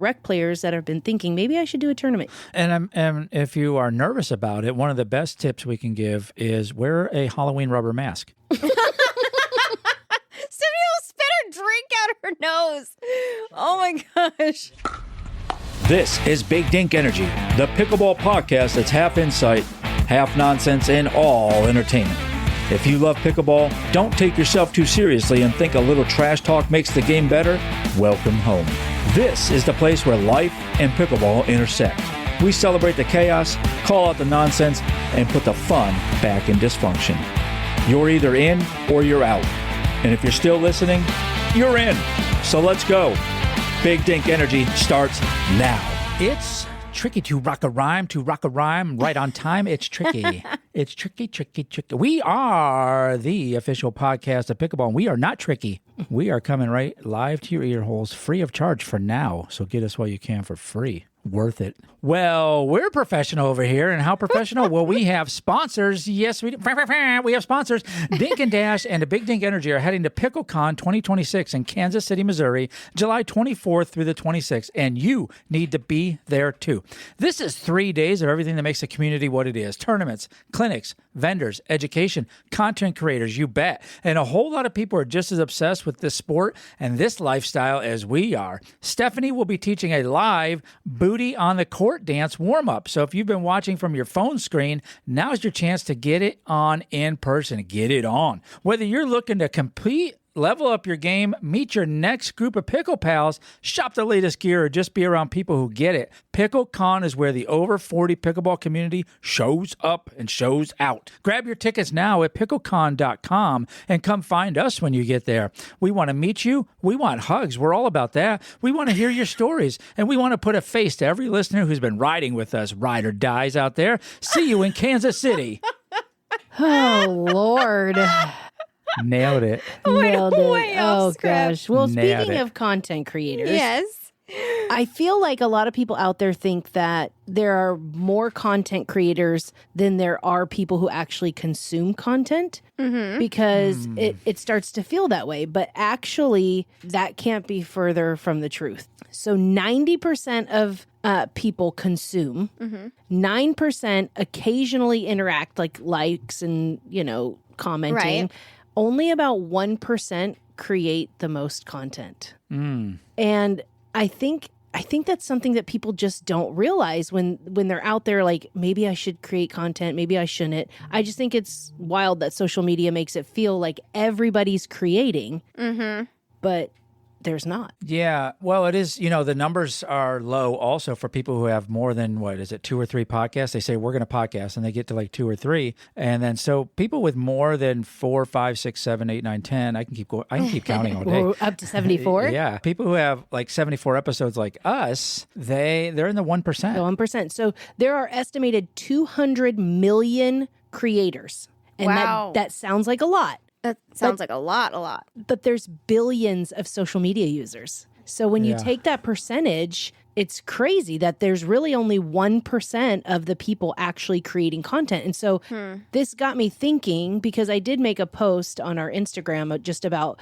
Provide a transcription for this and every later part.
rec players that have been thinking, maybe I should do a tournament. And if you are nervous about it, one of the best tips we can give is wear a Halloween rubber mask. Stephanie will spit her drink out her nose. Oh my gosh. This is Big Dink Energy, the pickleball podcast that's half insight, half nonsense, and all entertainment. If you love pickleball, don't take yourself too seriously and think a little trash talk makes the game better, welcome home. This is the place where life and pickleball intersect. We celebrate the chaos, call out the nonsense, and put the fun back in dysfunction. You're either in or you're out. And if you're still listening, you're in. So let's go. Big Dink Energy starts now. It's tricky to rock a rhyme right on time. It's tricky. It's tricky. We are the official podcast of Pickleball, and we are not tricky. We are coming right live to your ear holes, free of charge for now. So get us while you can for free. Worth it. Well, we're professional over here. And how professional? Well, we have sponsors. Yes, we do. We have sponsors. Dink and Dash and the Big Dink Energy are heading to PickleCon 2026 in Kansas City, Missouri, July 24th through the 26th. And you need to be there too. This is 3 days of everything that makes the community what it is. Tournaments, clinics, vendors, education, content creators, you bet. And a whole lot of people are just as obsessed with this sport and this lifestyle as we are. Stephanie will be teaching a live booty on the court dance warm-up. So if you've been watching from your phone screen, now's your chance to get it on in person. Get it on. Whether you're looking to compete, level up your game, meet your next group of pickle pals, shop the latest gear, or just be around people who get it, PickleCon is where the over 40 pickleball community shows up and shows out. Grab your tickets now at picklecon.com and come find us when you get there. We want to meet you. We want hugs. We're all about that. We want to hear your stories, and we want to put a face to every listener who's been riding with us. Ride or dies out there. See you in Kansas City. Oh, Lord. Nailed it. Nailed it. way off Oh, script. gosh. Well, Nailed speaking it. of content creators, Yes. I feel like a lot of people out there think that there are more content creators than there are people who actually consume content because it starts to feel that way. But actually, that can't be further from the truth. So 90% of people consume, 9% occasionally interact, like likes and, commenting. Right. Only about 1% create the most content. And I think that's something that people just don't realize when they're out there like, maybe I should create content, maybe I shouldn't. I just think it's wild that social media makes it feel like everybody's creating, but there's not. Yeah. Well, it is, the numbers are low also for people who have more than, 2 or 3 podcasts. They say, we're going to podcast, and they get to like 2 or 3. And then, so people with more than 4, 5, 6, 7, 8, 9, 10, I can keep going. I can keep counting all day. We're up to 74? Yeah. People who have like 74 episodes like us, they're in the 1%. The 1%. So there are estimated 200 million creators. And Wow. that sounds like a lot. That sounds like a lot. But there's billions of social media users. So when you Yeah. take that percentage, it's crazy that there's really only 1% of the people actually creating content. And so this got me thinking, because I did make a post on our Instagram just about,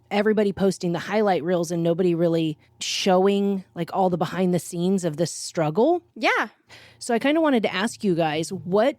everybody posting the highlight reels and nobody really showing like all the behind the scenes of this struggle. Yeah. So I kind of wanted to ask you guys, what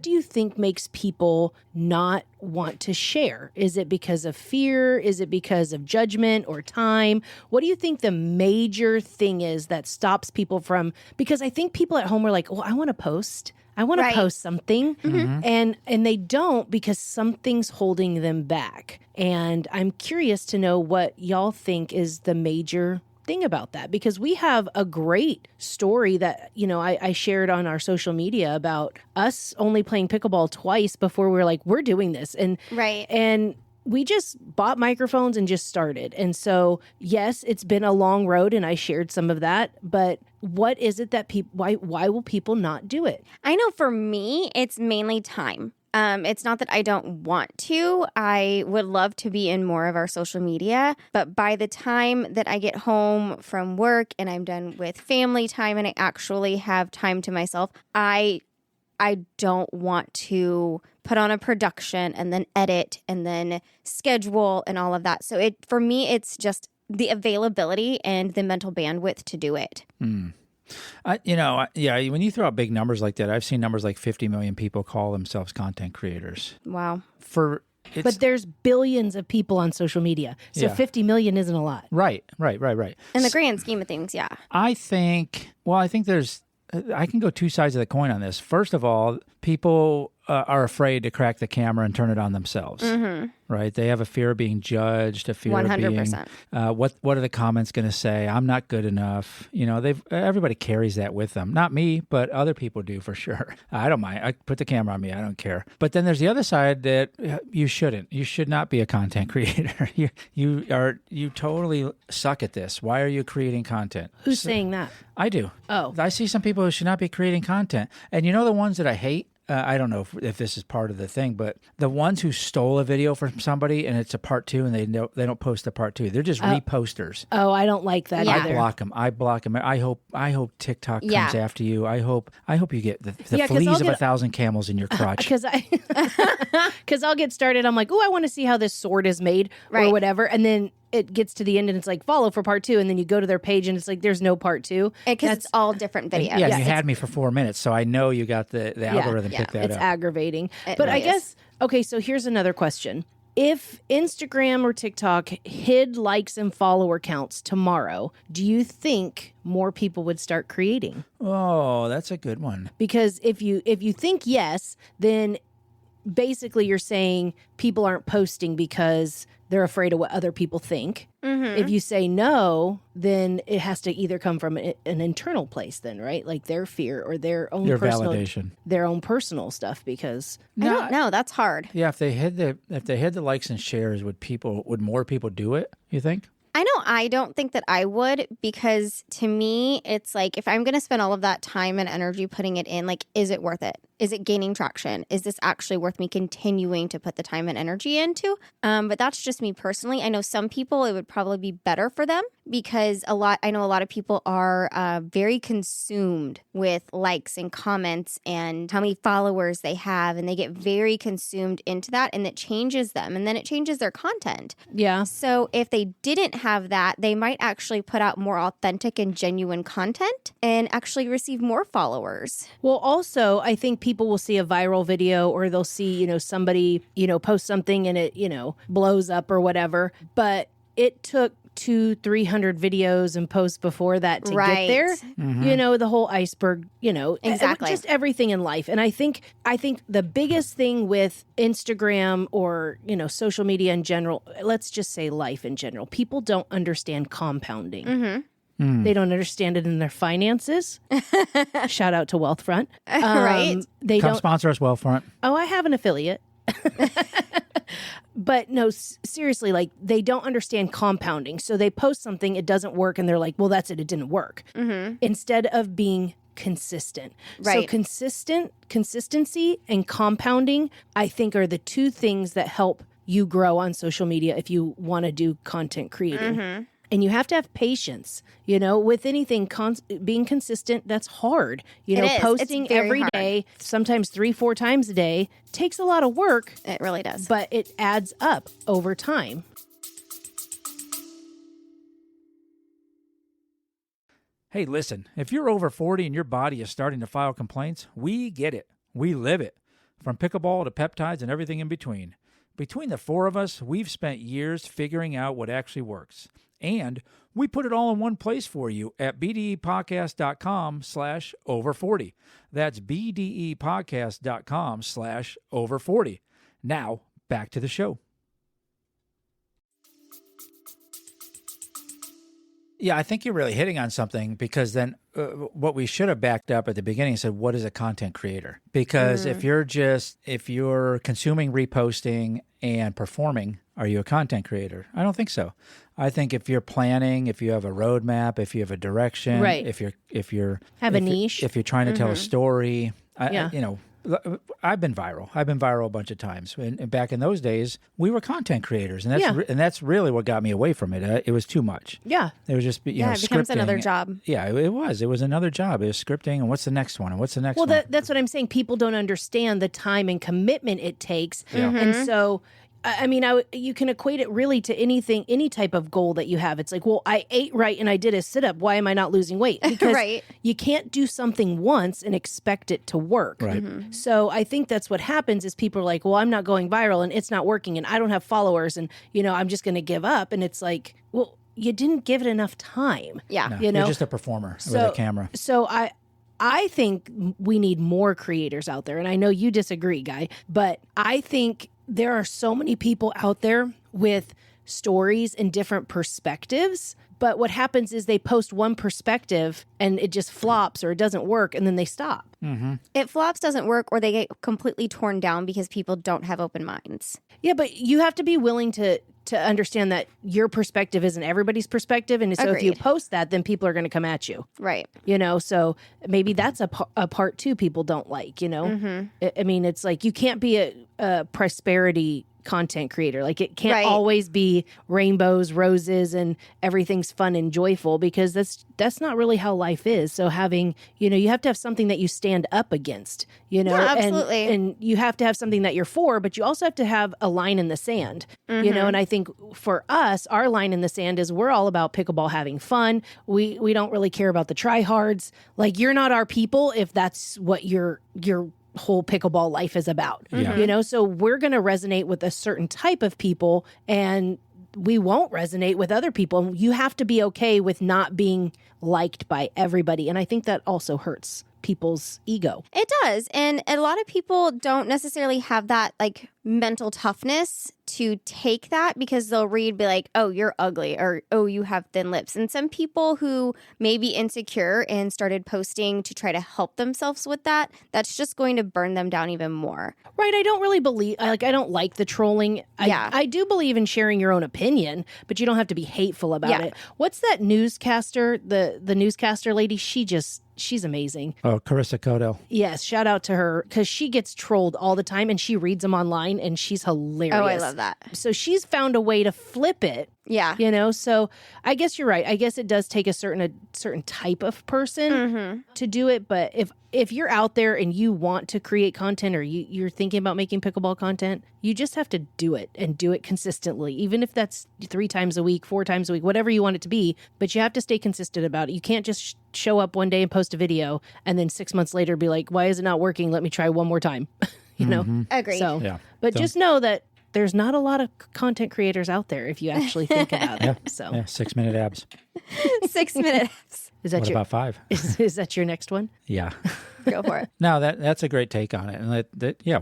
do you think makes people not want to share? Is it because of fear? Is it because of judgment or time? What do you think the major thing is that stops people from, because I think people at home are like, well, I want to post. I want to post something. And they don't, because something's holding them back. And I'm curious to know what y'all think is the major thing about that, because we have a great story that, I shared on our social media about us only playing pickleball twice before we were like, we're doing this. And Right. And we just bought microphones and just started. And so, yes, it's been a long road, and I shared some of that, but what is it that why will people not do it? I know for me, it's mainly time. It's not that I don't want to. I would love to be in more of our social media. But by the time that I get home from work and I'm done with family time and I actually have time to myself, I don't want to put on a production and then edit and then schedule and all of that. So for me, it's just the availability and the mental bandwidth to do it. When you throw out big numbers like that, I've seen numbers like 50 million people call themselves content creators. Wow. But there's billions of people on social media. So 50 million isn't a lot. Right. In the grand scheme of things, yeah. I think I can go two sides of the coin on this. First of all, people are afraid to crack the camera and turn it on themselves, right? They have a fear of being judged, a fear 100%. of being, what are the comments going to say? I'm not good enough. Everybody carries that with them. Not me, but other people do for sure. I don't mind. I put the camera on me. I don't care. But then there's the other side that you shouldn't. You should not be a content creator. You totally suck at this. Why are you creating content? Who's saying that? I do. Oh. I see some people who should not be creating content. And the ones that I hate, I don't know if this is part of the thing, but the ones who stole a video from somebody and it's a part 2 and they don't post the part 2, they're just reposters. Oh, I don't like that either. I block them. I hope TikTok comes after you. I hope you get the fleas of 1,000 camels in your crotch. Because I'll get started. I'm like, oh, I want to see how this sword is made or whatever, and then it gets to the end and it's like follow for part 2, and then you go to their page and it's like there's no part 2 because it's all different videos. Yeah, you had me for 4 minutes, so I know you got the algorithm picked that up. It's aggravating. But really I guess okay. So here's another question: if Instagram or TikTok hid likes and follower counts tomorrow, do you think more people would start creating? Oh, that's a good one. Because if you think yes, then basically you're saying people aren't posting because they're afraid of what other people think. If you say no, then it has to either come from an internal place then, right? Like their fear or their own personal validation, their own personal stuff. Because I don't know, that's hard. Yeah, if they hid the likes and shares, would more people do it, you think? I know I don't think that I would, because to me, it's like if I'm going to spend all of that time and energy putting it in, like, is it worth it? Is it gaining traction? Is this actually worth me continuing to put the time and energy into? But that's just me personally. I know some people, it would probably be better for them because I know a lot of people are very consumed with likes and comments and how many followers they have. And they get very consumed into that, and it changes them. And then it changes their content. Yeah. So if they didn't have that, they might actually put out more authentic and genuine content and actually receive more followers. Well, also, I think people will see a viral video or they'll see, somebody, post something and it, blows up or whatever. But it took 200-300 videos and posts before that to get there. The whole iceberg, exactly, just everything in life. And I think the biggest thing with Instagram or, social media in general, let's just say life in general, people don't understand compounding. They don't understand it in their finances. Shout out to Wealthfront. Right. They Come don't sponsor us, Wealthfront. Oh, I have an affiliate. But no, seriously, like they don't understand compounding. So they post something, it doesn't work, and they're like, well, that's it. It didn't work. Instead of being consistent. Right. So consistency and compounding, I think, are the two things that help you grow on social media if you want to do content creating. And you have to have patience, with anything, being consistent, that's hard. Posting every day, sometimes 3-4 times a day, takes a lot of work. It really does. But it adds up over time. Hey, listen, if you're over 40 and your body is starting to file complaints, we get it. We live it. From pickleball to peptides and everything in between. Between the 4 of us, we've spent years figuring out what actually works. And we put it all in one place for you at bdepodcast.com/over40. That's bdepodcast.com/over40. Now, back to the show. Yeah, I think you're really hitting on something, because then what we should have backed up at the beginning and said, what is a content creator? Because if you're consuming, reposting, and performing, are you a content creator? I don't think so. I think if you're planning, if you have a roadmap, if you have a direction, right. if you're a niche, if you're trying to tell a story, I've been viral. I've been viral a bunch of times. And back in those days, we were content creators, and that's really what got me away from it. It was too much. Yeah, it was just it becomes another job. Yeah, it was. It was another job. It was scripting, and what's the next one, and what's the next one. Well, that's what I'm saying. People don't understand the time and commitment it takes, and so I mean, you can equate it really to anything, any type of goal that you have. It's like, well, I ate right and I did a sit-up. Why am I not losing weight? Because you can't do something once and expect it to work. Right. So I think that's what happens is people are like, well, I'm not going viral and it's not working and I don't have followers and, I'm just going to give up. And it's like, well, you didn't give it enough time. Yeah. No, you're just a performer with a camera. So I think we need more creators out there. And I know you disagree, Guy, but I think there are so many people out there with stories and different perspectives. But what happens is they post one perspective and it just flops or it doesn't work and then they stop. It flops, doesn't work, or they get completely torn down because people don't have open minds. Yeah, but you have to be willing to understand that your perspective isn't everybody's perspective. And so if you post that, then people are going to come at you. Right. So maybe that's a part too people don't like, I mean, it's like you can't be a prosperity content creator. Like it can't always be rainbows, roses, and everything's fun and joyful because that's not really how life is. So having, you have to have something that you stand up against, Yeah, absolutely. and you have to have something that you're for, but you also have to have a line in the sand, and I think for us, our line in the sand is we're all about pickleball having fun. We don't really care about the tryhards. Like you're not our people if that's what your whole pickleball life is about, so we're going to resonate with a certain type of people and we won't resonate with other people. You have to be okay with not being liked by everybody. And I think that also hurts people's ego. It does. And a lot of people don't necessarily have that like mental toughness to take that because they'll be like, oh, you're ugly or, oh, you have thin lips. And some people who may be insecure and started posting to try to help themselves with that, that's just going to burn them down even more. Right. I don't really believe, I don't like the trolling. I do believe in sharing your own opinion, but you don't have to be hateful about it. What's that newscaster, the newscaster lady? She's amazing. Oh, Carissa Cotto. Yes, shout out to her because she gets trolled all the time and she reads them online and she's hilarious. Oh, I love that. So she's found a way to flip it. Yeah. So I guess you're right. I guess it does take a certain type of person to do it. But if you're out there and you want to create content or you're thinking about making pickleball content, you just have to do it and do it consistently, even if that's 3 times a week, 4 times a week, whatever you want it to be. But you have to stay consistent about it. You can't just show up one day and post a video and then 6 months later be like, why is it not working? Let me try one more time. Agreed. So, but just know that there's not a lot of content creators out there if you actually think about it. So 6-minute abs. 6-minute abs. Is that what about 5? Is that your next one? Yeah. Go for it. No, that's a great take on it. And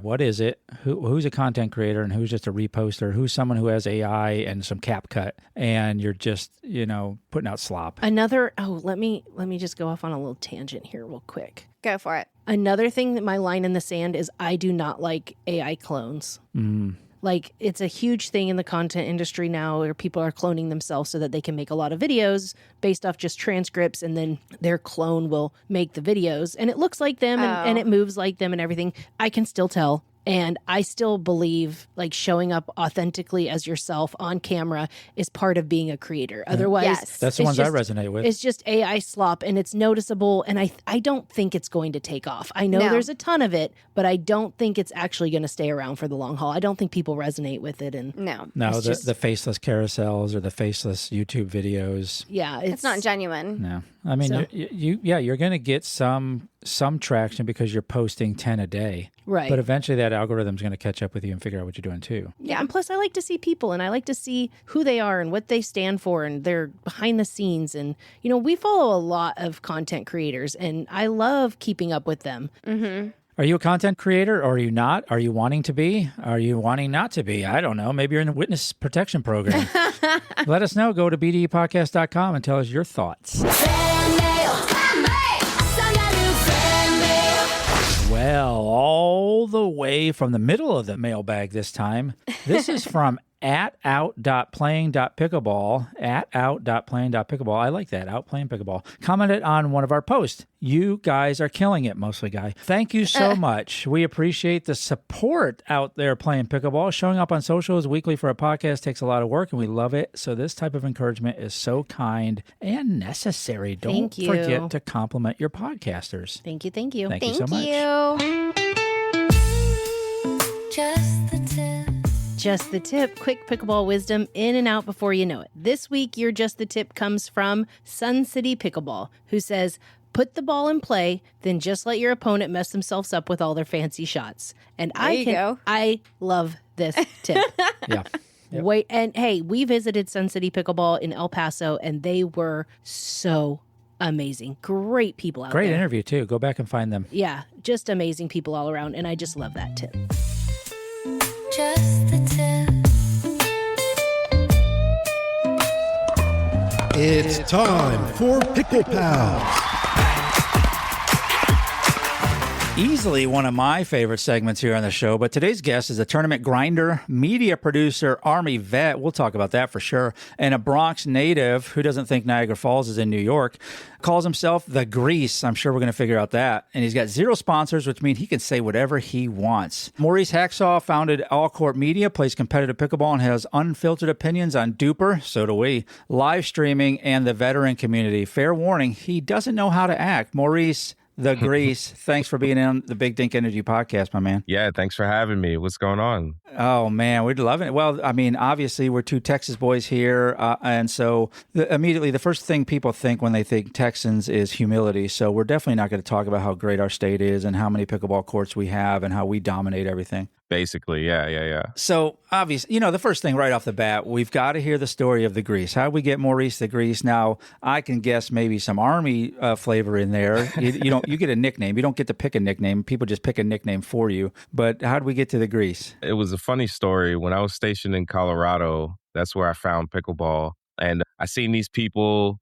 what is it? Who's a content creator and who's just a reposter? Who's someone who has AI and some CapCut and you're just, putting out slop? Let me just go off on a little tangent here real quick. Go for it. Another thing that my line in the sand is I do not like AI clones. Like it's a huge thing in the content industry now where people are cloning themselves so that they can make a lot of videos based off just transcripts and then their clone will make the videos and it looks like them and it moves like them and everything. I can still tell. And I still believe like showing up authentically as yourself on camera is part of being a creator. Otherwise, that's the ones I resonate with. It's just AI slop and it's noticeable. And I don't think it's going to take off. I know there's a ton of it, but I don't think it's actually going to stay around for the long haul. I don't think people resonate with it. And no, the faceless carousels or the faceless YouTube videos. Yeah, it's not genuine. No, I mean, you're going to get some traction because you're posting 10 a day. Right. But eventually that algorithm's going to catch up with you and figure out what you're doing too. Yeah. And plus I like to see people and I like to see who they are and what they stand for and their behind the scenes. And, we follow a lot of content creators and I love keeping up with them. Mm-hmm. Are you a content creator or are you not? Are you wanting to be? Are you wanting not to be? I don't know. Maybe you're in the witness protection program. Let us know. Go to bdepodcast.com and tell us your thoughts. Well, all the way from the middle of the mailbag this time. This is from @out.playing.pickleball, @out.playing.pickleball. I like that, outplaying pickleball. Commented on one of our posts. You guys are killing it, mostly Guy. Thank you so much. We appreciate the support out there playing pickleball. Showing up on socials weekly for a podcast takes a lot of work, and we love it. So this type of encouragement is so kind and necessary. Don't forget to compliment your podcasters. Thank you. Thank you. Thank you so much. Thank you. Just the tip. Just the Tip, quick pickleball wisdom in and out before you know it. This week, your Just the Tip comes from Sun City Pickleball, who says, put the ball in play, then just let your opponent mess themselves up with all their fancy shots. And I love this tip. Yeah. Yep. Wait, and hey, we visited Sun City Pickleball in El Paso, and they were so amazing. Great people out there. Great interview, too. Go back and find them. Yeah, just amazing people all around, and I just love that tip. Just the tip. It's time for Pickle Pals. Easily one of my favorite segments here on the show, but today's guest is a tournament grinder, media producer, Army vet. We'll talk about that for sure. And a Bronx native who doesn't think Niagara Falls is in New York. Calls himself the Grease. I'm sure we're going to figure out that. And he's got 0 sponsors, which means he can say whatever he wants. Maurice Hacksaw founded All Court Media, plays competitive pickleball, and has unfiltered opinions on DUPR, so do we, live streaming, and the veteran community. Fair warning, he doesn't know how to act. Maurice, the Grease, thanks for being on the Big Dink Energy podcast, my man. Yeah, thanks for having me. What's going on? Oh, man, we're loving it. Well, I mean, obviously, we're 2 Texas boys here, and so immediately the first thing people think when they think Texans is humility. So we're definitely not going to talk about how great our state is and how many pickleball courts we have and how we dominate everything. Basically, yeah. So, obviously, the first thing right off the bat, we've got to hear the story of the Grease. How did we get Maurice the Grease? Now, I can guess maybe some Army flavor in there. You get a nickname. You don't get to pick a nickname. People just pick a nickname for you. But how did we get to the Grease? It was a funny story. When I was stationed in Colorado, that's where I found pickleball. And I seen these people,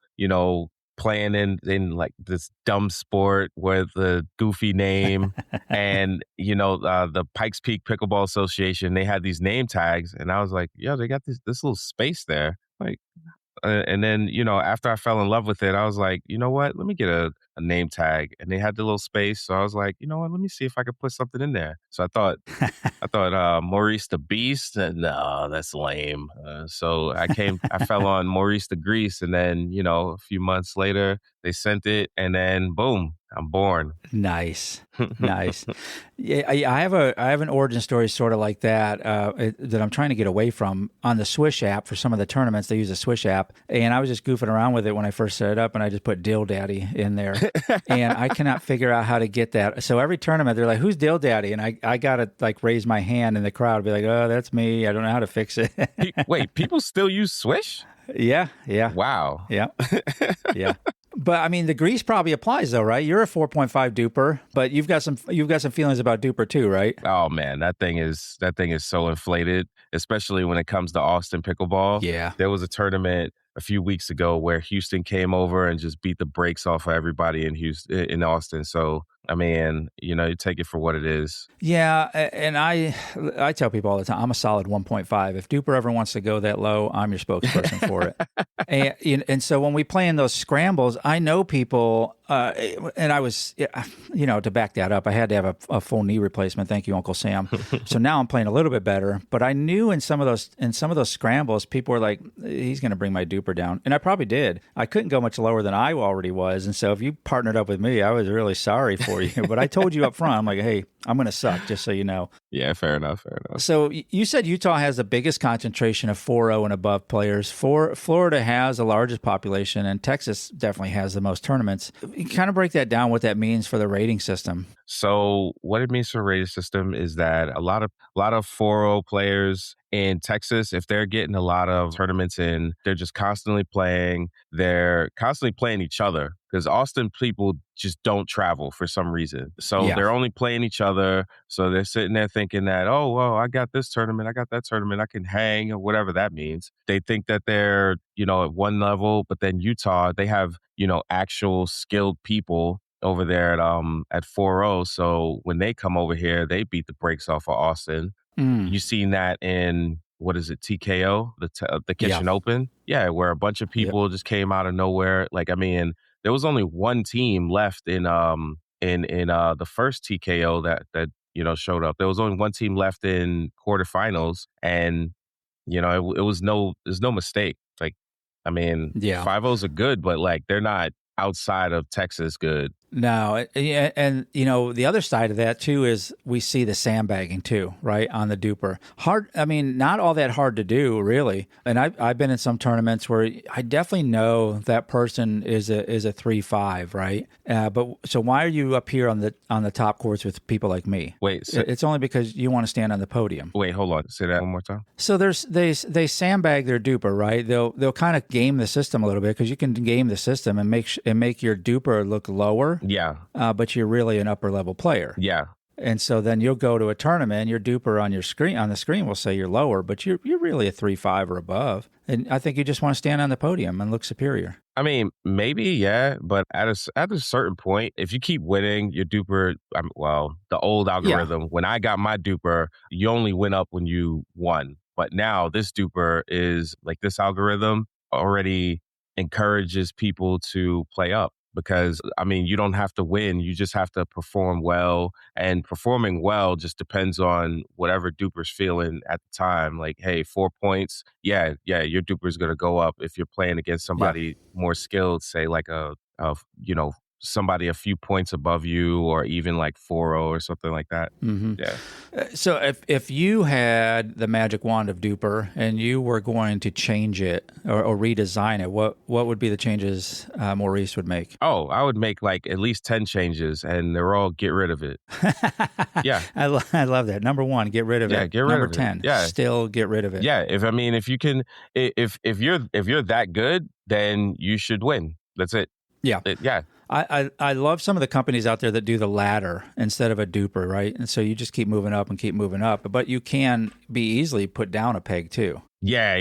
playing in like this dumb sport with a goofy name. And, the Pikes Peak Pickleball Association, they had these name tags. And I was like, yo, they got this little space there. Like, and then, after I fell in love with it, I was like, you know what? Let me get a name tag. And they had the little space. So I was like, you know what? Let me see if I could put something in there. So I thought Maurice the Beast. And no, that's lame. So I fell on Maurice the Grease. And then, a few months later, they sent it. And then boom, I'm born. Nice. Yeah, I have an origin story sort of like that that I'm trying to get away from. On the Swish app for some of the tournaments, they use a Swish app, and I was just goofing around with it when I first set it up, and I just put Dill Daddy in there, and I cannot figure out how to get that. So every tournament, they're like, "Who's Dill Daddy?" And I gotta like raise my hand in the crowd, be like, "Oh, that's me. I don't know how to fix it." Wait, people still use Swish? Yeah. Wow. Yeah. But I mean, the Grease probably applies though, right? You're a 4.5 DUPR, but you've got some feelings about DUPR too, right? Oh man, that thing is so inflated, especially when it comes to Austin pickleball. Yeah. There was a tournament a few weeks ago where Houston came over and just beat the brakes off of everybody in Austin. So I mean, you take it for what it is. Yeah, and I tell people all the time, I'm a solid 1.5. If DUPR ever wants to go that low, I'm your spokesperson for it. And so when we play in those scrambles, I know people, and I was, to back that up, I had to have a full knee replacement. Thank you, Uncle Sam. So now I'm playing a little bit better. But I knew in some of those scrambles, people were like, he's going to bring my DUPR down. And I probably did. I couldn't go much lower than I already was. And so if you partnered up with me, I was really sorry for you. But I told you up front, I'm like, hey, I'm going to suck, just so you know. Yeah, fair enough. So you said Utah has the biggest concentration of 4.0 and above players. Florida has the largest population, and Texas definitely has the most tournaments. You kind of break that down, what that means for the rating system. So what it means for the rating system is that a lot of 4.0 players in Texas, if they're getting a lot of tournaments in, they're just constantly playing. They're constantly playing each other because Austin people just don't travel for some reason. So They're only playing each other. So they're sitting there thinking that, oh, well, I got this tournament, I got that tournament, I can hang or whatever that means. They think that they're, at one level, but then Utah, they have, actual skilled people over there at 4.0. So when they come over here, they beat the brakes off of Austin. You've seen that in, what is it, TKO, the Kitchen Open? Yeah, where a bunch of people just came out of nowhere. Like, I mean, there was only one team left in the first TKO that showed up. There was only one team left in quarterfinals, and there's no mistake. Like, I mean, 5.0s are good, but like they're not outside of Texas good. No, and the other side of that too is we see the sandbagging too, right, on the DUPR. Hard, I mean, not all that hard to do, really. And I've been in some tournaments where I definitely know that person is a 3-5, right? But so why are you up here on the top courts with people like me? Wait, so, it's only because you want to stand on the podium. wait, hold on, say that one more time. So they sandbag their DUPR, right? They'll kind of game the system a little bit because you can game the system and make your DUPR look lower. Yeah. But you're really an upper level player. Yeah. And so then you'll go to a tournament, your DUPR on the screen will say you're lower, but you're really a 3-5 or above. And I think you just want to stand on the podium and look superior. I mean, maybe, yeah, but at a certain point, if you keep winning, your DUPR, the old algorithm, when I got my DUPR, you only went up when you won. But now this DUPR is like this algorithm already encourages people to play up. Because, I mean, you don't have to win. You just have to perform well. And performing well just depends on whatever DUPR's feeling at the time. Like, hey, 4 points. Yeah, your DUPR's going to go up if you're playing against somebody more skilled, say like somebody a few points above you, or even like 4-0 or something like that. Mm-hmm. Yeah. So if you had the magic wand of DUPR and you were going to change it or redesign it, what would be the changes Maurice would make? Oh, I would make like at least 10 changes, and they're all get rid of it. Yeah. I love that. Number 1, get rid of it. Yeah, get rid Number of it. 10, Yeah. still get rid of it. Yeah, if you can, if you're that good, then you should win. That's it. Yeah. Yeah. I love some of the companies out there that do the ladder instead of a DUPR, right? And so you just keep moving up and keep moving up, but you can be easily put down a peg too. Yeah.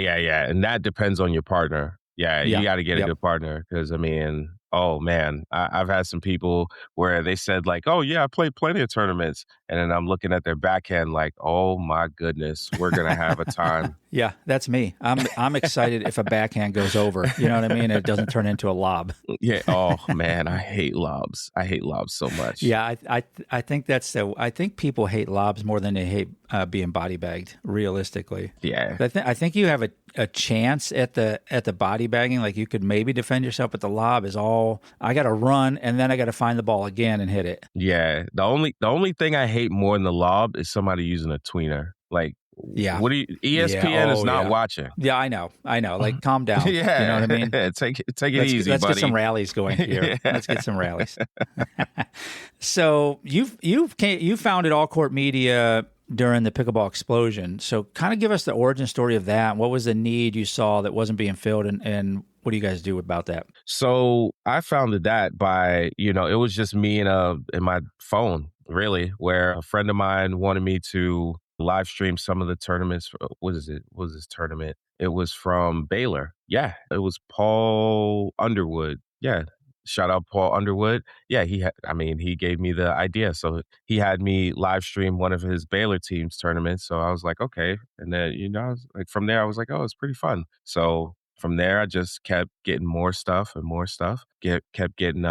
And that depends on your partner. Yeah. You got to get a good partner, because, I mean, oh man, I've had some people where they said like, oh yeah, I played plenty of tournaments. And then I'm looking at their backhand like, oh my goodness, we're going to have a time. Yeah, that's me. I'm excited if a backhand goes over, you know what I mean? It doesn't turn into a lob. Yeah. Oh man, I hate lobs. I hate lobs so much. Yeah, I think I think people hate lobs more than they hate being body bagged, realistically. Yeah. I think you have a chance at the body bagging. Like you could maybe defend yourself, but the lob is all, I got to run and then I got to find the ball again and hit it. Yeah. The only thing I hate more than the lob is somebody using a tweener. Like, yeah. What do you, ESPN is not watching. Yeah, I know. Like, calm down. Yeah. You know what I mean? Take it easy, let's buddy. get some rallies going here. Let's get some rallies. So you founded All Court Media during the pickleball explosion. So kind of give us the origin story of that. What was the need you saw that wasn't being filled, and what do you guys do about that? So I founded that by, it was just me and my phone, really, where a friend of mine wanted me to live stream some of the tournaments. What is it? What was this tournament? It was from Baylor. Yeah. It was Paul Underwood. Yeah. Shout out Paul Underwood. Yeah, he gave me the idea. So he had me live stream one of his Baylor team's tournaments. So I was like, okay. And then, from there, I was like, oh, it's pretty fun. So from there, I just kept getting more stuff and more stuff. Kept getting,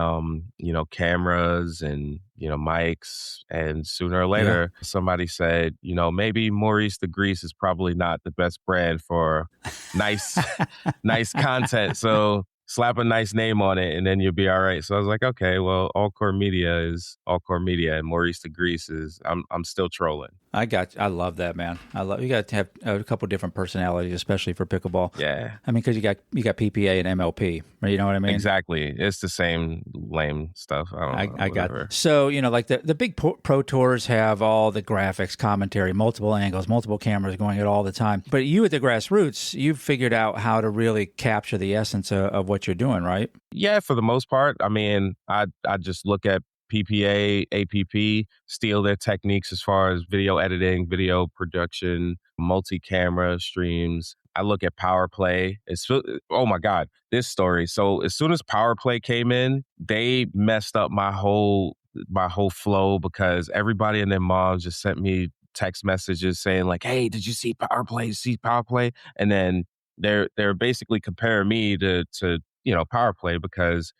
cameras and, mics. And sooner or later, somebody said, maybe Maurice the Grease is probably not the best brand for nice content. So slap a nice name on it and then you'll be all right. So I was like, okay, well, All Core Media is All Core Media, and Maurice the Grease is, I'm still trolling. I love that, man. You got to have a couple different personalities, especially for pickleball. Yeah. I mean, because you got PPA and MLP, you know what I mean? Exactly. It's the same lame stuff. I got it. So, like the big pro tours have all the graphics, commentary, multiple angles, multiple cameras going at all the time. But you at the grassroots, you've figured out how to really capture the essence of what you're doing, right? Yeah, for the most part. I mean, I just look at PPA, APP, steal their techniques as far as video editing, video production, multi-camera streams. I look at Power Play. Oh my God, this story. So as soon as Power Play came in, they messed up my whole flow, because everybody and their moms just sent me text messages saying like, hey, did you see Power Play? See Power Play? And then they're basically comparing me to Power Play, because,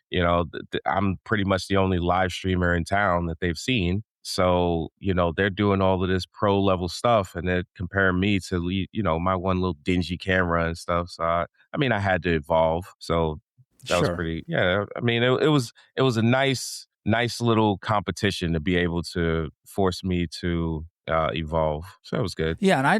I'm pretty much the only live streamer in town that they've seen. So, they're doing all of this pro level stuff and they're comparing me to, my one little dingy camera and stuff. So, I had to evolve. So, That was Sure. pretty. Yeah, I mean, it was a nice little competition to be able to force me to evolve. So that was good. Yeah,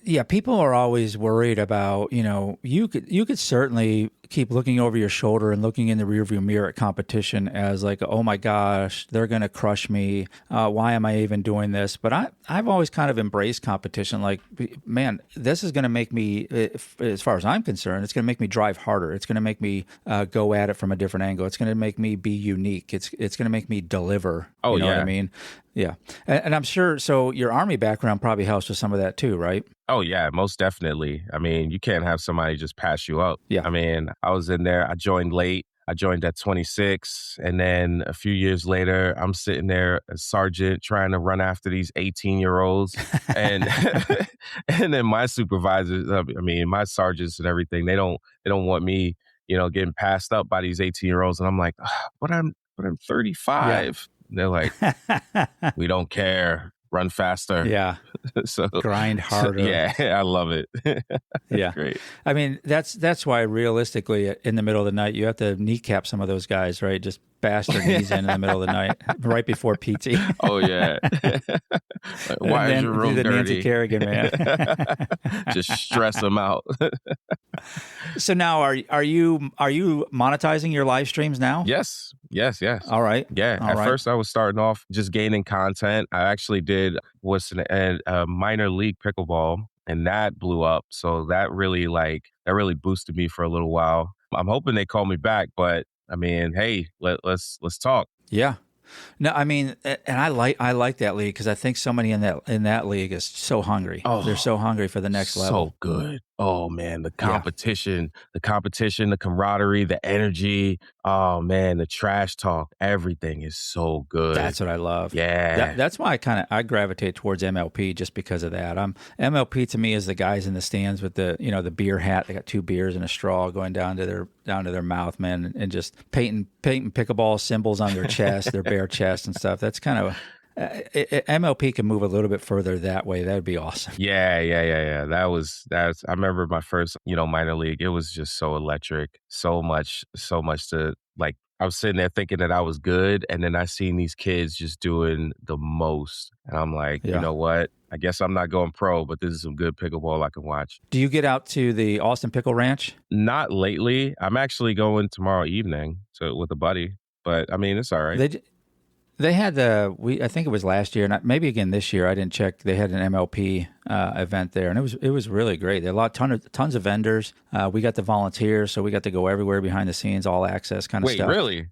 yeah, people are always worried about, you could certainly keep looking over your shoulder and looking in the rearview mirror at competition as like, oh my gosh, they're going to crush me. Why am I even doing this? But I've always kind of embraced competition. Like, man, this is going to make me, as far as I'm concerned, it's going to make me drive harder. It's going to make me go at it from a different angle. It's going to make me be unique. It's going to make me deliver. Oh, you know yeah. what I mean? Yeah. And I'm sure, so your Army background probably helps with some of that too, right? Oh, yeah, most definitely. I mean, you can't have somebody just pass you up. Yeah. I mean, I was in there. I joined late. I joined at 26. And then a few years later, I'm sitting there as sergeant trying to run after these 18-year-olds. And and then my supervisors, I mean, my sergeants and everything, they don't want me, getting passed up by these 18-year-olds. And I'm like, but I'm 35. Yeah. They're like, we don't care. Run faster. Yeah. So grind harder. Yeah, I love it. Yeah. Great. I mean, that's why realistically in the middle of the night, you have to kneecap some of those guys, right? Just bash their knees in the middle of the night, right before PT. Oh, yeah. Why is your room the dirty? Nancy Kerrigan, man. Just stress them out. So now are you monetizing your live streams now? Yes. All right. Yeah. At first I was starting off just gaining content. I actually did a minor league pickleball, and that blew up. So that really boosted me for a little while. I'm hoping they call me back, but I mean, hey, let's talk. Yeah. No, I mean, and I like that league because I think somebody in that league is so hungry. Oh, they're so hungry for the next level. So good. Oh man, the competition, the camaraderie, the energy. Oh man, the trash talk, everything is so good. That's what I love. Yeah. That's why I gravitate towards MLP just because of that. MLP to me is the guys in the stands with the beer hat. They got 2 beers and a straw going down to their mouth, man, and just painting pickleball symbols on their chest, their bare chest and stuff. That's kind of MLP can move a little bit further that way. That would be awesome. Yeah. That's. I remember my first, minor league. It was just so electric. So much to like. I was sitting there thinking that I was good, and then I seen these kids just doing the most, and I'm like, you know what? I guess I'm not going pro, but this is some good pickleball I can watch. Do you get out to the Austin Pickle Ranch? Not lately. I'm actually going tomorrow evening with a buddy, but I mean, it's all right. They had I think it was last year, and maybe again this year. I didn't check. They had an MLP event there, and it was really great. There were tons of vendors. We got the volunteers, so we got to go everywhere behind the scenes, all access kind of stuff. Wait, really?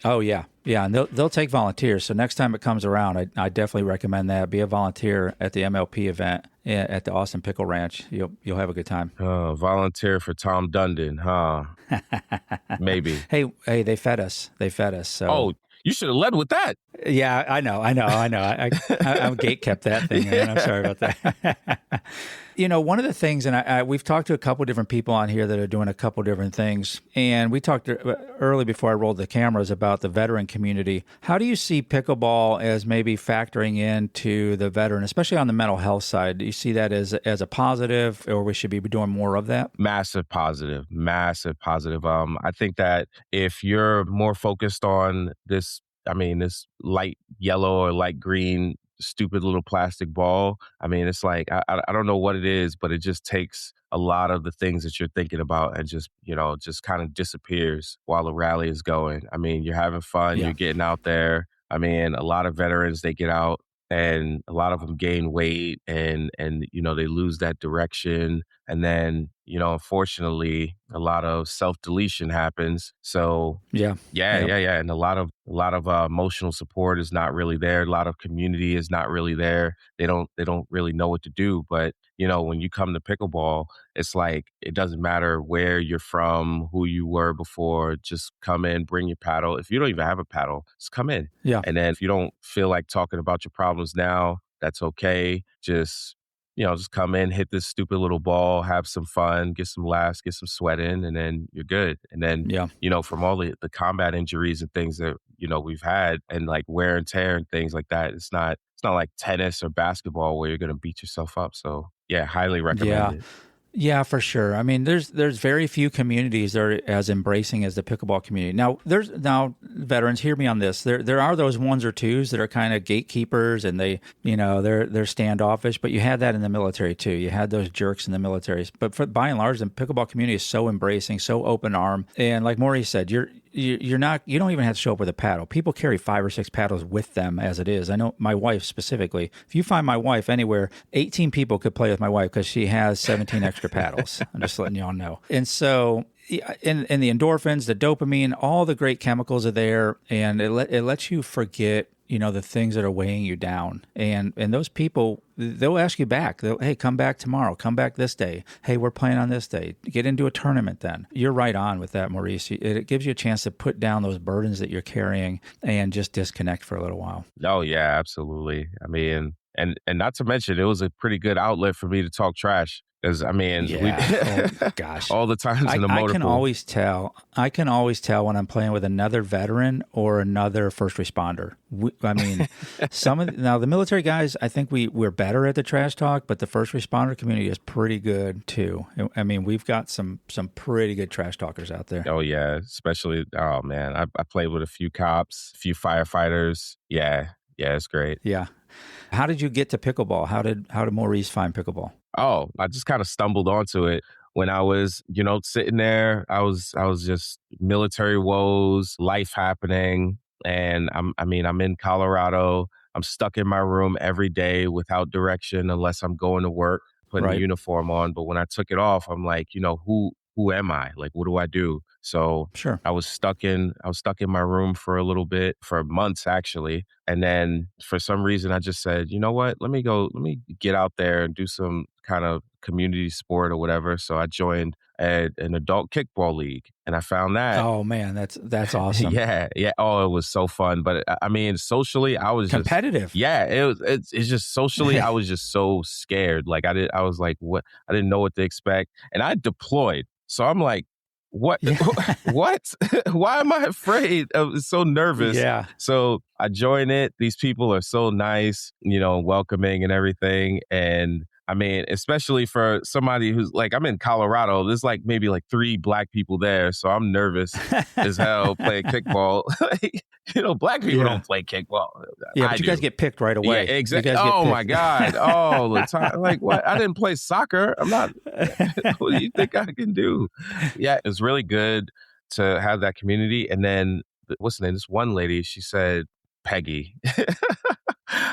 Oh yeah, and they'll take volunteers. So next time it comes around, I definitely recommend that. Be a volunteer at the MLP event at the Austin Pickle Ranch. You'll have a good time. Oh, volunteer for Tom Dundon, huh? Maybe. Hey, they fed us. So. Oh. You should have led with that. Yeah, I know. I'm gate kept that thing, man. I'm sorry about that. One of the things, and we've talked to a couple different people on here that are doing a couple different things, and we talked early before I rolled the cameras about the veteran community. How do you see pickleball as maybe factoring into the veteran, especially on the mental health side? Do you see that as a positive, or we should be doing more of that? Massive positive. I think that if you're more focused on this light yellow or light green stupid little plastic ball, I mean, it's like, I don't know what it is, but it just takes a lot of the things that you're thinking about and just kind of disappears while the rally is going. I mean, you're having fun, You're getting out there. I mean, a lot of veterans, they get out and a lot of them gain weight and they lose that direction. And then, unfortunately, a lot of self-deletion happens. So yeah. And a lot of emotional support is not really there. A lot of community is not really there. They don't really know what to do. But, when you come to pickleball, it's like, it doesn't matter where you're from, who you were before, just come in, bring your paddle. If you don't even have a paddle, just come in. Yeah. And then if you don't feel like talking about your problems now, that's okay. Just come in, hit this stupid little ball, have some fun, get some laughs, get some sweat in, and then you're good. And then, from all the combat injuries and things that, we've had and like wear and tear and things like that, it's not like tennis or basketball where you're going to beat yourself up. So yeah, highly recommend it. Yeah, for sure. I mean, there's very few communities that are as embracing as the pickleball community. Now veterans, hear me on this. There are those ones or twos that are kind of gatekeepers, and they're standoffish. But you had that in the military too. You had those jerks in the military. But by and large, the pickleball community is so embracing, so open arm, and like Maurice said, you don't even have to show up with a paddle. People carry 5 or 6 paddles with them as it is. I know my wife specifically. If you find my wife anywhere, 18 people could play with my wife because she has 17 extra paddles. I'm just letting y'all know. And so, and the endorphins, the dopamine, all the great chemicals are there, and it lets you forget, the things that are weighing you down. And those people, they'll ask you back. Hey, come back tomorrow. Come back this day. Hey, we're playing on this day. Get into a tournament then. You're right on with that, Maurice. It gives you a chance to put down those burdens that you're carrying and just disconnect for a little while. Oh, yeah, absolutely. I mean, and not to mention, it was a pretty good outlet for me to talk trash. Because, I mean, gosh, all the times in the motor I can pool. I can always tell when I'm playing with another veteran or another first responder. Now the military guys, I think we're better at the trash talk, but the first responder community is pretty good too. I mean, we've got some pretty good trash talkers out there. Oh yeah, especially, oh man, I played with a few cops, a few firefighters. Yeah, it's great. Yeah. How did you get to pickleball? How did Maurice find pickleball? Oh, I just kind of stumbled onto it when I was, sitting there. I was just military woes, life happening. And I'm in Colorado. I'm stuck in my room every day without direction unless I'm going to work, putting a uniform on. But when I took it off, I'm like, who am I? Like, what do I do? So sure. I was stuck in my room for a little bit, for months actually. And then for some reason I just said, you know what, let me get out there and do some kind of community sport or whatever. So I joined an adult kickball league, and I found that. Oh man, that's awesome. Yeah. Oh, it was so fun. But I mean, socially, I was competitive. It's just socially, I was just so scared. Like I was like, what? I didn't know what to expect, and I deployed. So I'm like, what? Yeah. What? Why am I afraid? I was so nervous. Yeah. So I join it. These people are so nice, welcoming and everything. And I mean, especially for somebody who's like, I'm in Colorado. There's like maybe like 3 black people there. So I'm nervous as hell playing kickball. Black people don't play kickball. Yeah, but you guys get picked right away. Yeah, exactly. Oh my God. All the time. Like, what? I didn't play soccer. I'm not. What do you think I can do? Yeah, it's really good to have that community. And then, what's the name? This one lady, she said, Peggy.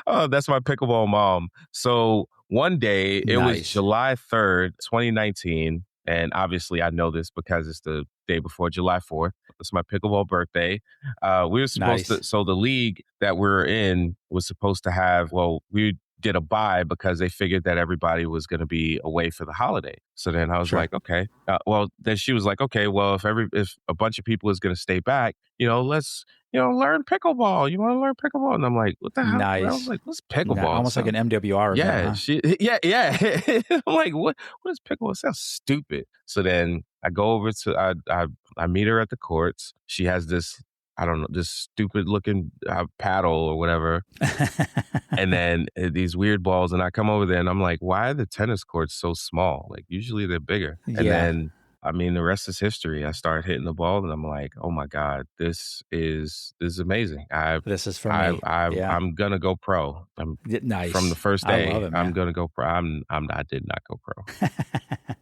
Oh, that's my pickleball mom. So one day, it was July 3rd, 2019. And obviously, I know this because it's the day before July 4th. It's my pickleball birthday. We were supposed to, so the league that we're in was supposed to have, we did a bye because they figured that everybody was going to be away for the holiday. So then I was like, okay. Then she was like, okay, well, if a bunch of people is going to stay back, let's, learn pickleball. You want to learn pickleball? And I'm like, what the hell? Nice. I was like, what's pickleball? Almost like an MWR. Yeah. Event, yeah. I'm like, what is pickleball? It sounds stupid. So then I go over to, I meet her at the courts. She has this, I don't know, this stupid looking paddle or whatever. And then these weird balls. And I come over there and I'm like, why are the tennis courts so small? Like usually they're bigger. And then, I mean, the rest is history. I started hitting the ball and I'm like, oh my God, this is amazing. This is for me. I'm going to go pro. Nice. From the first day, I love it, I'm going to go pro. I did not go pro.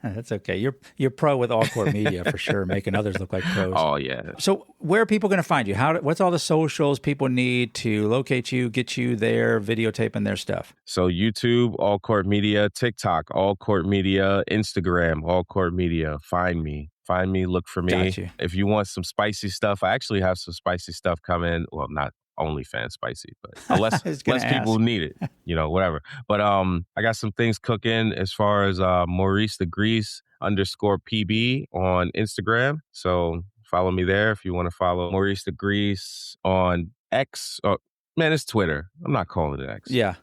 That's okay. You're pro with all court media for sure, making others look like pros. Oh yeah. So where are people going to find you? What's all the socials people need to locate you, get you there, videotaping their stuff? So YouTube, All Court Media, TikTok, All Court Media, Instagram, All Court Media. Find me, look for me. Got you. If you want some spicy stuff, I actually have some spicy stuff coming. Well, not OnlyFans spicy, but unless people need it, whatever. But I got some things cooking as far as Maurice the Grease _PB on Instagram. So follow me there if you want to follow Maurice the Grease on X. Man, it's Twitter. I'm not calling it X. Yeah.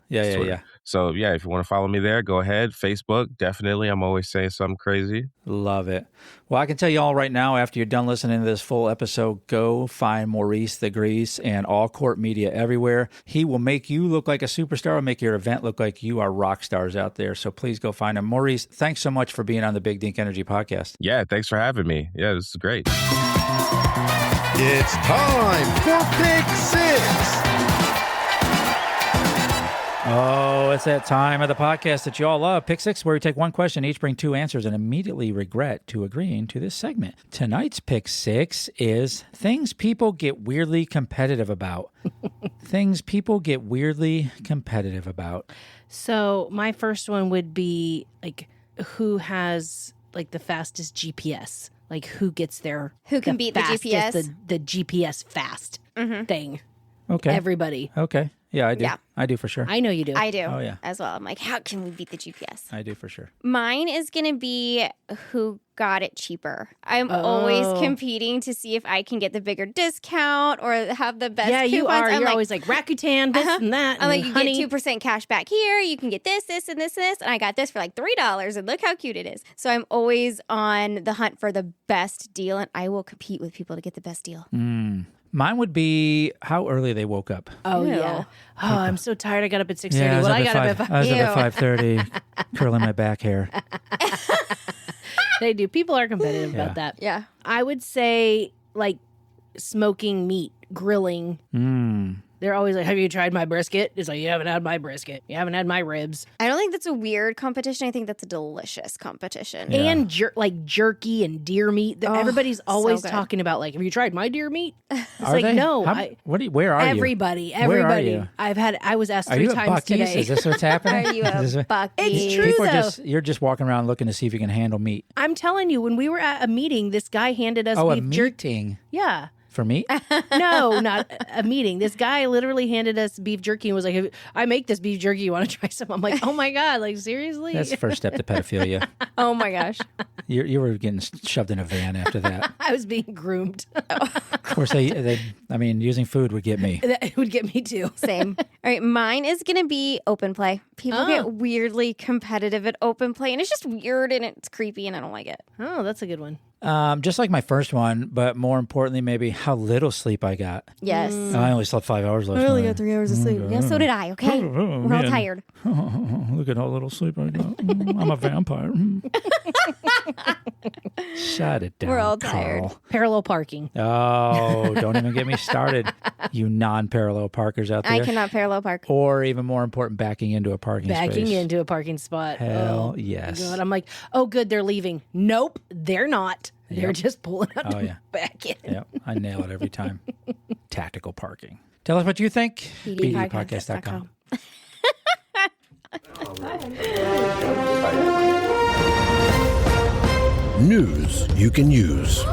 So, yeah, if you want to follow me there, go ahead. Facebook, definitely. I'm always saying something crazy. Love it. Well, I can tell you all right now, after you're done listening to this full episode, go find Maurice the Grease and All Court Media everywhere. He will make you look like a superstar, make your event look like you are rock stars out there. So please go find him. Maurice, thanks so much for being on the Big Dink Energy podcast. Yeah, thanks for having me. Yeah, this is great. It's time for Pick Six. Oh, it's that time of the podcast that you all love. Pick Six, where we take one question, each bring two answers, and immediately regret to agreeing to this segment. Tonight's Pick Six is things people get weirdly competitive about. Things people get weirdly competitive about. So my first one would be like, who has like the fastest GPS? Like who gets there? Who can beat the GPS? The GPS fast thing. Okay. Everybody. Okay. Yeah, I do. Yeah. I do for sure. I know you do. I do yeah. as well. I'm like, how can we beat the GPS? I do for sure. Mine is going to be who got it cheaper. I'm always competing to see if I can get the bigger discount or have the best coupons. You are. I'm You're like, always like Rakuten, this and that. I'm and like, you honey. get 2% cash back here. You can get this, this, and this, and this. And I got this for like $3. And look how cute it is. So I'm always on the hunt for the best deal. And I will compete with people to get the best deal. Mine would be how early they woke up. Oh, Ew. yeah. Oh, I'm so tired. I got up at 6:30. Yeah, Well, I got up I was up Ew. at 5:30, curling my back hair. They do. People are competitive about that. Yeah. I would say like smoking meat, grilling. They're always like, have you tried my brisket? It's like, you haven't had my brisket. You haven't had my ribs. I don't think that's a weird competition. I think that's a delicious competition. Yeah. And like jerky and deer meat. Everybody's always good. talking about like, have you tried my deer meat? It's Are like, they? no. Where are you? Everybody. Where are you? I was asked Are 3 you at times Buc-ee's? today. Is this what's happening? Are you Is this a what- Bucky? It's true. People though. you're just walking around looking to see if you can handle meat. I'm telling you, when we were at a meeting, this guy handed us Oh, a beef jerky. meeting Yeah. for meat? No, not a meeting. This guy literally handed us beef jerky and was like, I make this beef jerky. You want to try some? I'm like, oh my God, like seriously? That's the first step to pedophilia. Oh my gosh. You were getting shoved in a van after that. I was being groomed. Of course, using food would get me. That would get me too. Same. All right, mine is going to be open play. People get weirdly competitive at open play, and it's just weird and it's creepy, and I don't like it. Oh, that's a good one. Just like my first one, but more importantly, maybe how little sleep I got. Yes. I only slept 5 hours last I only night. got 3 hours of sleep. Yeah, so did I, okay? We're all man. tired. Look at how little sleep I got. I'm a vampire. Shut it down. We're all tired. Carl. Parallel parking. Oh, don't even get me started, you non-parallel parkers out there. I cannot parallel park. Or even more important, backing into a parking Backing space. into a parking spot. Hell oh, yes. God. I'm like, oh, good, they're leaving. Nope, they're not. They're just pulling out Oh, yeah. back in. Yep, I nail it every time. Tactical parking. Tell us what you think. BDPodcast.com. News you can use.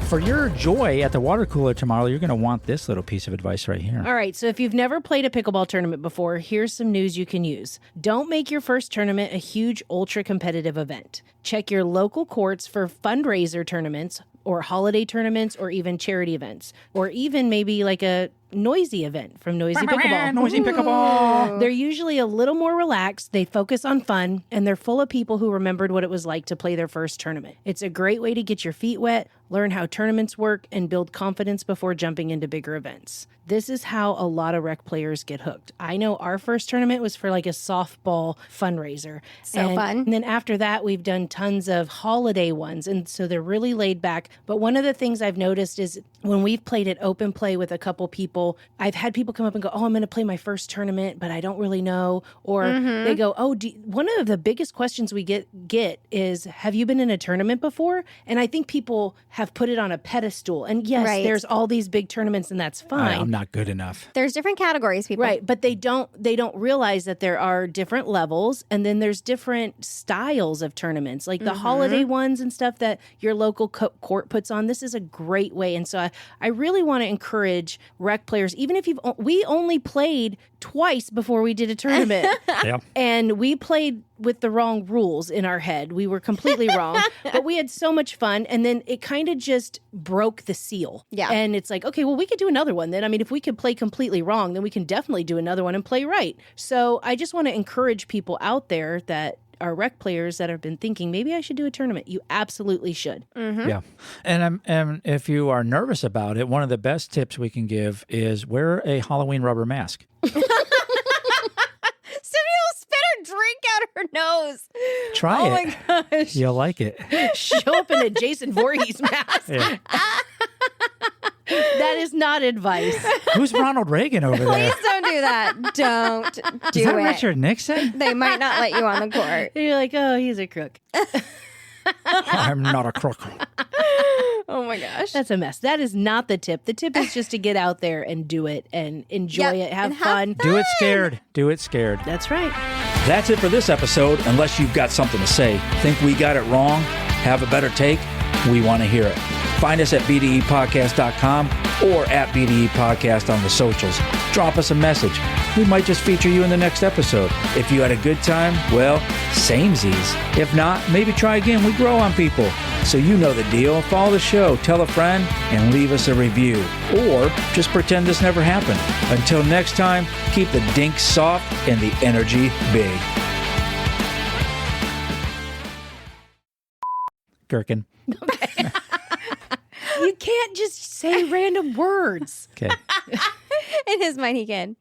For your joy at the water cooler tomorrow, you're going to want this little piece of advice right here. All right, so if you've never played a pickleball tournament before, here's some news you can use. Don't make your first tournament a huge, ultra-competitive event. Check your local courts for fundraiser tournaments or holiday tournaments or even charity events, or even maybe like a noisy event from Noisy Pickleball. Noisy Pickleball. They're usually a little more relaxed, they focus on fun, and they're full of people who remembered what it was like to play their first tournament. It's a great way to get your feet wet, learn how tournaments work, and build confidence before jumping into bigger events. This is how a lot of rec players get hooked. I know our first tournament was for like a softball fundraiser. So fun. And then after that, we've done tons of holiday ones. And so they're really laid back. But one of the things I've noticed is when we've played at open play with a couple people, I've had people come up and go, oh, I'm going to play my first tournament, but I don't really know. Or they go, oh, one of the biggest questions we get is, have you been in a tournament before? And I think people have put it on a pedestal. And yes, Right. there's all these big tournaments and that's fine. I'm not good enough. There's different categories, people. Right, but they don't realize that there are different levels and then there's different styles of tournaments. Like the holiday ones and stuff that your local court puts on. This is a great way. And so I really want to encourage rec players, even if we only played twice before we did a tournament. Yeah. And we played with the wrong rules in our head. We were completely wrong, but we had so much fun. And then it kind of just broke the seal. Yeah. And it's like, okay, well, we could do another one then. I mean, if we could play completely wrong, then we can definitely do another one and play right. So I just want to encourage people out there that are rec players that have been thinking, maybe I should do a tournament. You absolutely should. Mm-hmm. Yeah. And if you are nervous about it, one of the best tips we can give is wear a Halloween rubber mask. Cindy will spit her drink out her nose. Try it. Oh my gosh. You'll like it. Show up in a Jason Voorhees mask. Yeah. That is not advice. Who's Ronald Reagan over there? Please don't do that. Don't do Is that it. Richard Nixon? They might not let you on the court. You're like, oh, he's a crook. I'm not a crook. Oh my gosh. That's a mess. That is not the tip. The tip is just to get out there and do it and enjoy Yep, it, have and have fun. Do it scared. Do it scared. That's right. That's it for this episode. Unless you've got something to say, think we got it wrong, have a better take, we want to hear it. Find us at bdepodcast.com or at BDE Podcast on the socials. Drop us a message. We might just feature you in the next episode. If you had a good time, well, samesies. If not, maybe try again. We grow on people. So you know the deal. Follow the show, tell a friend, and leave us a review. Or just pretend this never happened. Until next time, keep the dink soft and the energy big. Gherkin. You can't just say random words. Okay. In his mind, he can.